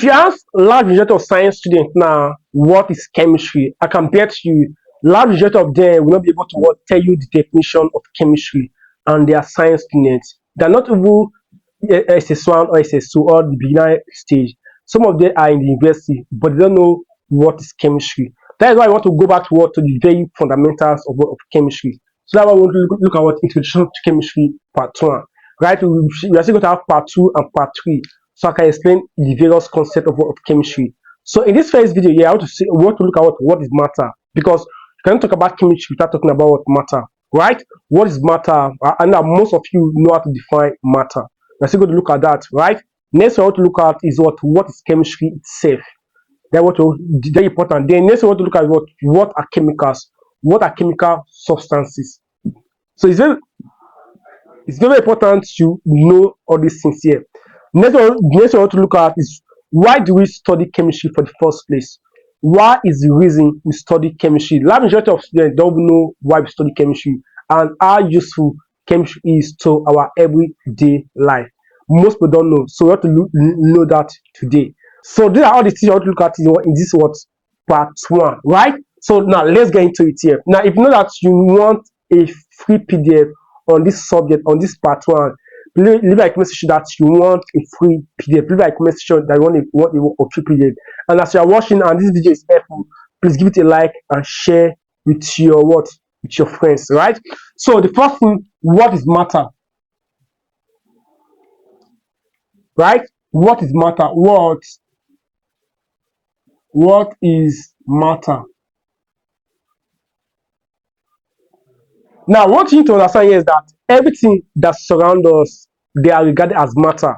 If you ask large majority of science students now what is chemistry, I can bet you large majority of them will not be able to tell you the definition of chemistry, and they are science students. They're not even SS1 or SS2 or the beginner stage. Some of them are in the university, but they don't know what is chemistry. That is why I want to go back to the very fundamentals of chemistry. So that's why we want to look at what introduction to chemistry part one. Right? We are still going to have part two and part three, so I can explain the various concepts of chemistry. So in this first video here, we want to look at what is matter, because you cannot talk about chemistry without talking about what matter. Right? What is matter? And now most of you know how to define matter. We're still going to look at that, right? Next, we want to look at is what is chemistry itself. Then very important. Then next, we want to look at what are chemicals, what are chemical substances. So it's very important to know all these things here. Next, we want to look at is why do we study chemistry for the first place? What is the reason we study chemistry? Large majority of students don't know why we study chemistry and how useful chemistry is to our everyday life. Most people don't know, so we have to know that today. So these are all the things you want to look at in this part one, right? So now let's get into it here. Now, if you know that you want a free PDF on this subject, on this part one, leave a comment section that you want a free PDF. Leave a comment section that you want a free PDF. And as you are watching and this video is helpful, please give it a like and share with your friends, right? So the first thing, what is matter? Right? What is matter? What is matter? Now, what you need to understand here is that everything that surrounds us, they are regarded as matter.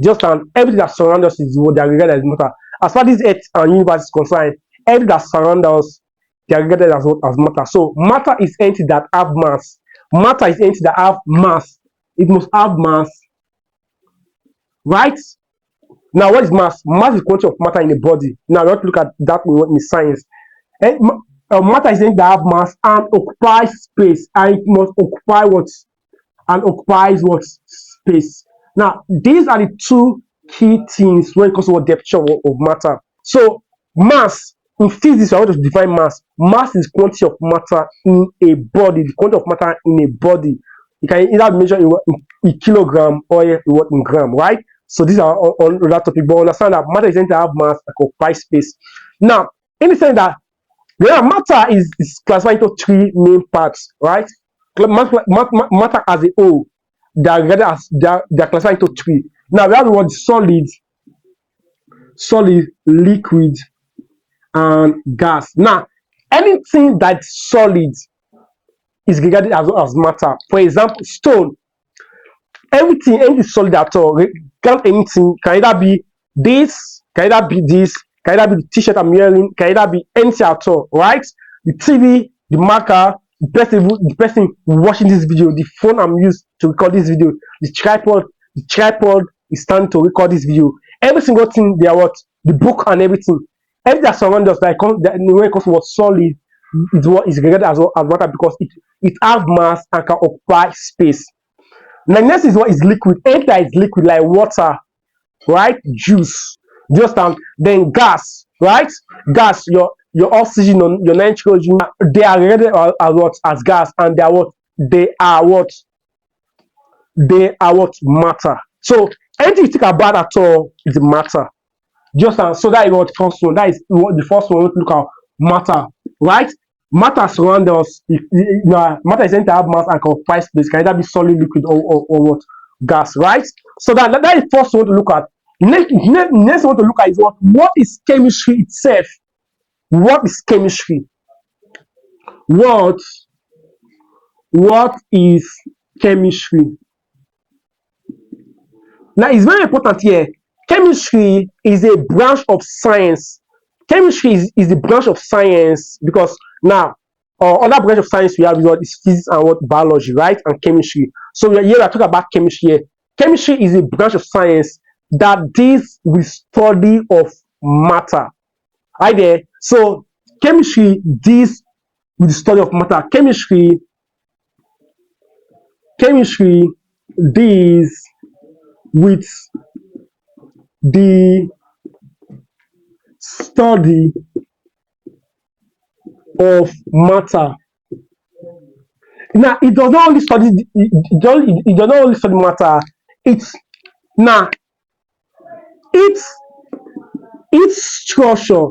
Just everything that surrounds us is what they are regarded as matter. As far as Earth and universe is concerned, everything that surrounds us, they are regarded as matter. So matter is anything that have mass. Matter is anything that have mass. It must have mass, right? Now, what is mass? Mass is quantity of matter in the body. Now, let's look at that in science. Matter is anything that have mass and occupies space, and it must occupy what? And occupies what? Space. Now, these are the two key things when it comes to what definition of matter. So, mass, in physics, I want to define mass. Mass is quantity of matter in a body, the quantity of matter in a body. You can either measure in kilogram or in gram, right? So these are on that topic, but understand that matter is anything that have mass and occupy space. Now, in the sense that matter is classified into three main parts, right? Matter as a whole, they are regarded as they are classified into three. Now we have the word solid, liquid, and gas. Now, anything that's solid is regarded as matter. For example, stone. Anything solid at all, anything can either be this, can either be this, can either be the t-shirt I'm wearing, can either be anything at all, right? The TV, the marker, the person watching this video, the phone I'm used to record this video, the tripod is standing to record this video. Every single thing they are what? The book and everything. Everything that surrounds us, when it comes to what solid, is what is regarded as matter because it has mass and can occupy space. Now, next is what is liquid. Anything that is liquid, like water, right? Juice. Just then gas, right? Gas, your oxygen, your nitrogen, they are regarded as what? As gas, and they are what? They are what? They are what? Matter. So anything you think about at all is matter. Just so that is what first one. That is what the first one we look at matter, right? Matter surrounds us. Matter is anything that have mass and can occupy space. Can either be solid, liquid, or what? Gas, right? So that is the first one to look at. Next one to look at is what is chemistry itself? What is chemistry? What is chemistry? Now, it's very important here. Chemistry is a branch of science. Chemistry is the branch of science because now other branch of science we have is physics and what? Biology, right? And chemistry. So here we are talking about chemistry here. Chemistry is a branch of science that deals with study of matter. Right there. So chemistry deals with the study of matter. Chemistry deals with the study of matter. Now, it does not only study it does not only study matter. It's now its its structure.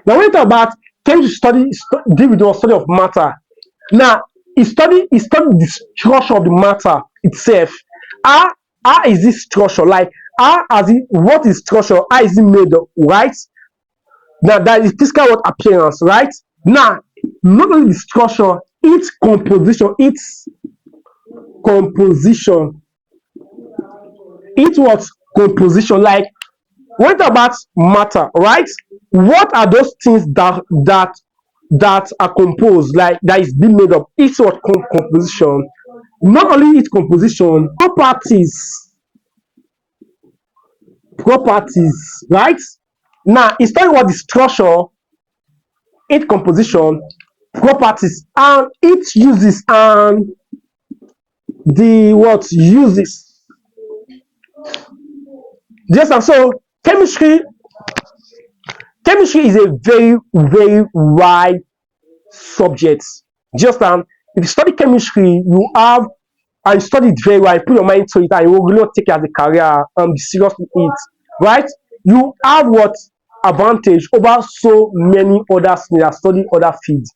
Now, when we talk about chemistry deal with the study of matter. Now, it study the structure of the matter itself. How how is this structure like? How has it? What is structure? How is it made of? Right? Now, that is physical what appearance. Right? Now, not only the structure, composition, its what composition. Like when we talk about matter, right? What are those things that are composed, like that is being made up? Its what composition. Not only its composition, properties, right? Now, it's talking about the structure, its composition, properties, and its uses, and the what uses. Yes, and so chemistry is a very very wide subject. Just if you study chemistry, you have and you study it very well, put your mind to it, and you will really take it as a career and be serious with it, right? You have what advantage over so many others that study other fields.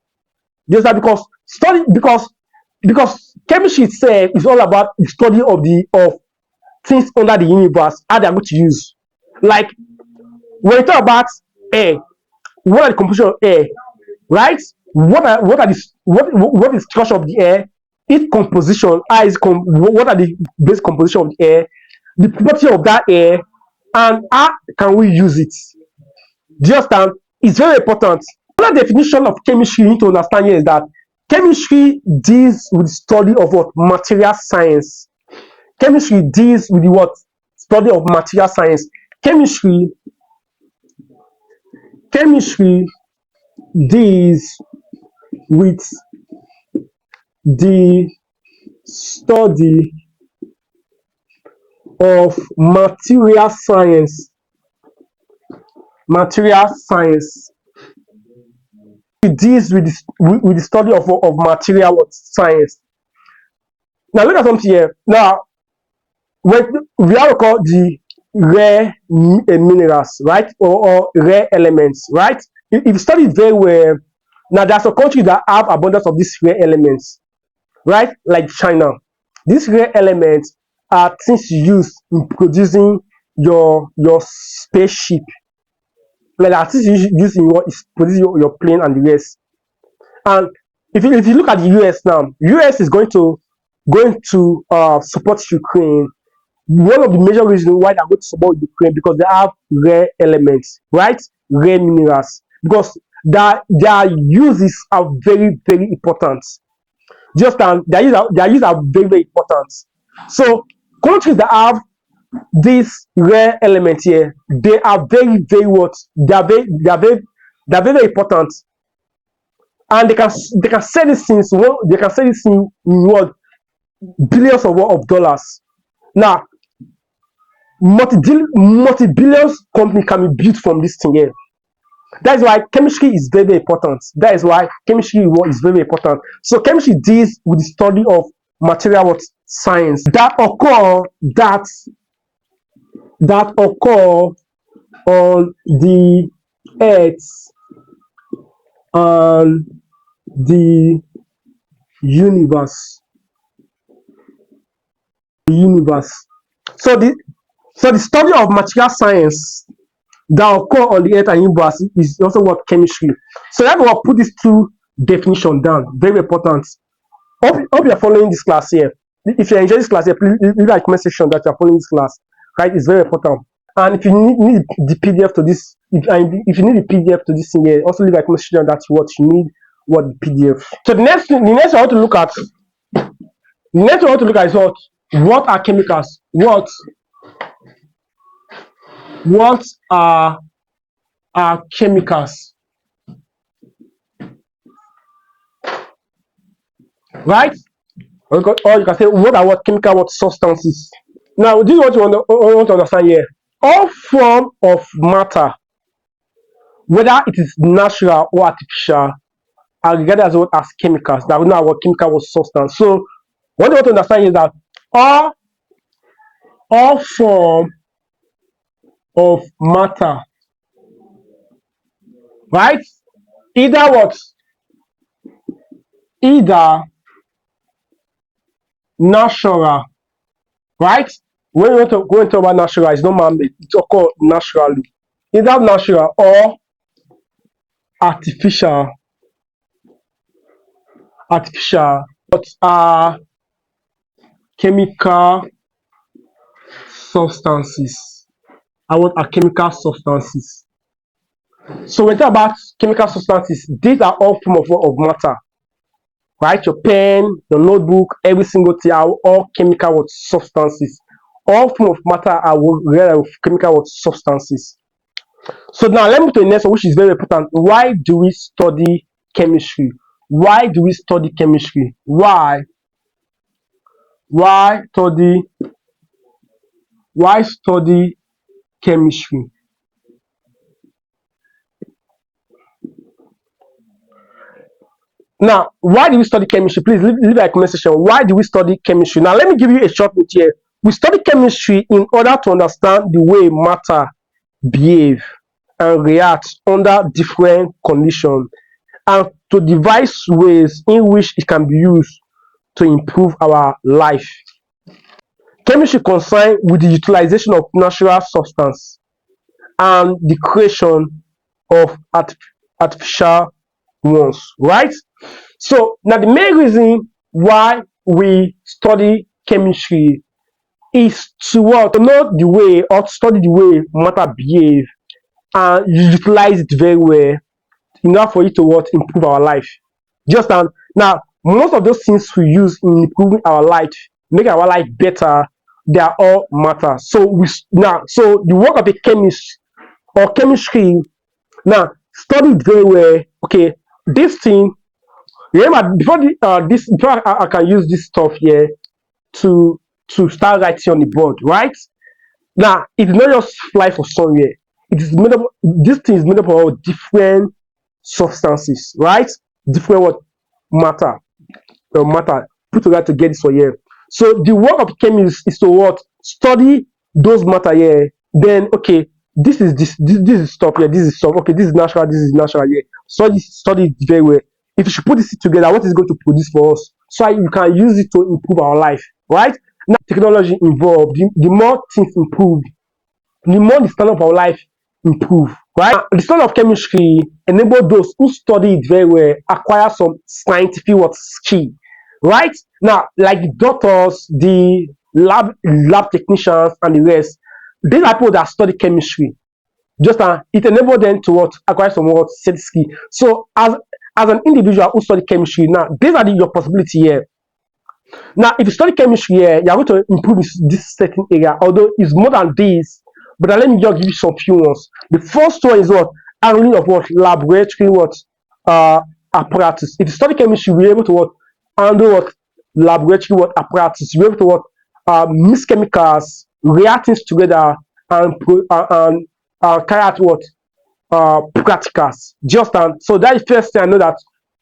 Just that because chemistry itself is all about the study of things under the universe, how they are going to use. Like when you talk about air, what are the composition of air, right? What is the structure of the air, its composition, what are the basic composition of the air, the property of that air, and how can we use it. Just it's very important. Another definition of chemistry you need to understand here is that chemistry deals with the study of what material science. Chemistry deals with the what study of material science. Chemistry deals with the study of material science. It deals with the study of material science. Now look at something here. Now when we have called the rare minerals, right, or rare elements, right? If you study it very well, now there are some countries that have abundance of these rare elements, right? Like China. These rare elements are things used in producing your spaceship. Like that things used in what is producing your plane and the rest. And if you look at the US now, US is going to support Ukraine. One of the major reasons why they're going to support Ukraine because they have rare elements, right? Rare minerals. Because their uses are very, very important. Just their use are very, very important. So countries that have these rare elements here, they are very, very what? They are very important. And they can sell these things, they can sell this thing in what? Billions of dollars. Now, multi-billions company can be built from this thing here. That is why chemistry is very, very important. That is why chemistry is very, very important. So chemistry deals with the study of material science that occur on the earth and the universe. So the study of material science that occur on the earth and universe is also what chemistry. So that's what put these two definition down. Very important. Hope you're following this class here. If you enjoy this class here, please leave a comment section that you're following this class. Right? It's very important. And if you need the PDF to this, if you need the PDF to this thing here, also leave a comment section that what you need, what the PDF. So the next I want to look at is what are chemicals? What are chemicals? Right? Or you can say what chemical substances. Now, this is what you want to understand here. All form of matter whether it is natural or artificial, are regarded as what as chemicals. That we know what chemical was substance. So what you want to understand is that all all form of matter, right? Either what either natural, right? When you want to go into about natural, it's not man-made, it occurs naturally. Either natural or artificial, but are chemical substances. I want are chemical substances. So when we talk about chemical substances, these are all form of matter, right? Your pen, your notebook, every single thing are all chemical substances. All form of matter are chemical substances. So now let me move to the next one, which is very important. Why do we study chemistry? Why do we study chemistry? Why? Why study? Why study chemistry? Now, why do we study chemistry? Please leave a comment section. Why do we study chemistry? Now, let me give you a short note here. We study chemistry in order to understand the way matter behave and react under different conditions, and to devise ways in which it can be used to improve our life. Chemistry concerned with the utilization of natural substance and the creation of artificial ones, right? So now the main reason why we study chemistry is to what? To know the way or to study the way matter behave and utilize it very well in order for it to what? Improve our life. Just and now most of those things we use in improving our life, make our life better, they are all matter. So we now so the work of a chemist or chemistry now study it very well. Okay, this thing, remember before this before I can use this stuff here to start writing on the board, right? Now it is not just fly for somewhere. It is made up. This thing is made up of different substances, right? Different what matter matter put together to get this for here. So the work of chemist is to what? Study those matter here. Then okay, this is stuff here. This is stuff. Okay, this is natural. This is natural here. Study it very well. If you should put this together, what is it going to produce for us? So you can use it to improve our life, right? Now technology involved. The more things improve, the more the standard of our life improve, right? The standard of chemistry enable those who study it very well acquire some scientific what skill, right? Now, like the doctors, the lab technicians, and the rest, these are people that study chemistry. Just it enables them to what acquire some what set skill. So as an individual who study chemistry, now these are your possibility here. Now, if you study chemistry here, you are going to improve this certain area, although it's more than this. But let me just give you some few ones. The first one is what? Handling of what? Laboratory what? Apparatus. If you study chemistry, you'll be able to what? Handle what? Laboratory what? Apparatus. You'll be able to what? Mix chemicals, react things together, and carry out what? Practicals. Just and so that is first thing I know that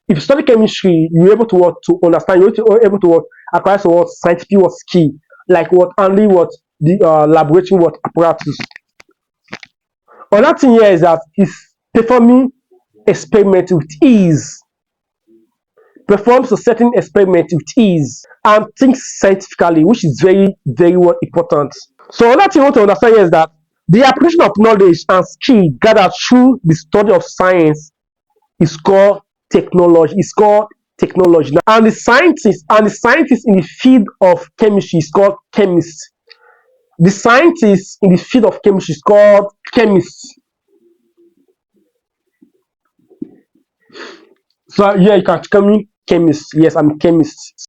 if you study chemistry, you're able to what to understand, you're able to what acquire some what scientific what skill, like what only what the laboratory what apparatus. Another thing here is that is performing experiment with ease, performs a certain experiment with ease, and thinks scientifically, which is very well important. So another thing you want to understand here is that the application of knowledge and skill gathered through the study of science is called technology. It's called technology. And the scientists in the field of chemistry is called chemists. The scientists in the field of chemistry is called chemists. So yeah, you can call me chemist. Yes, I'm a chemist.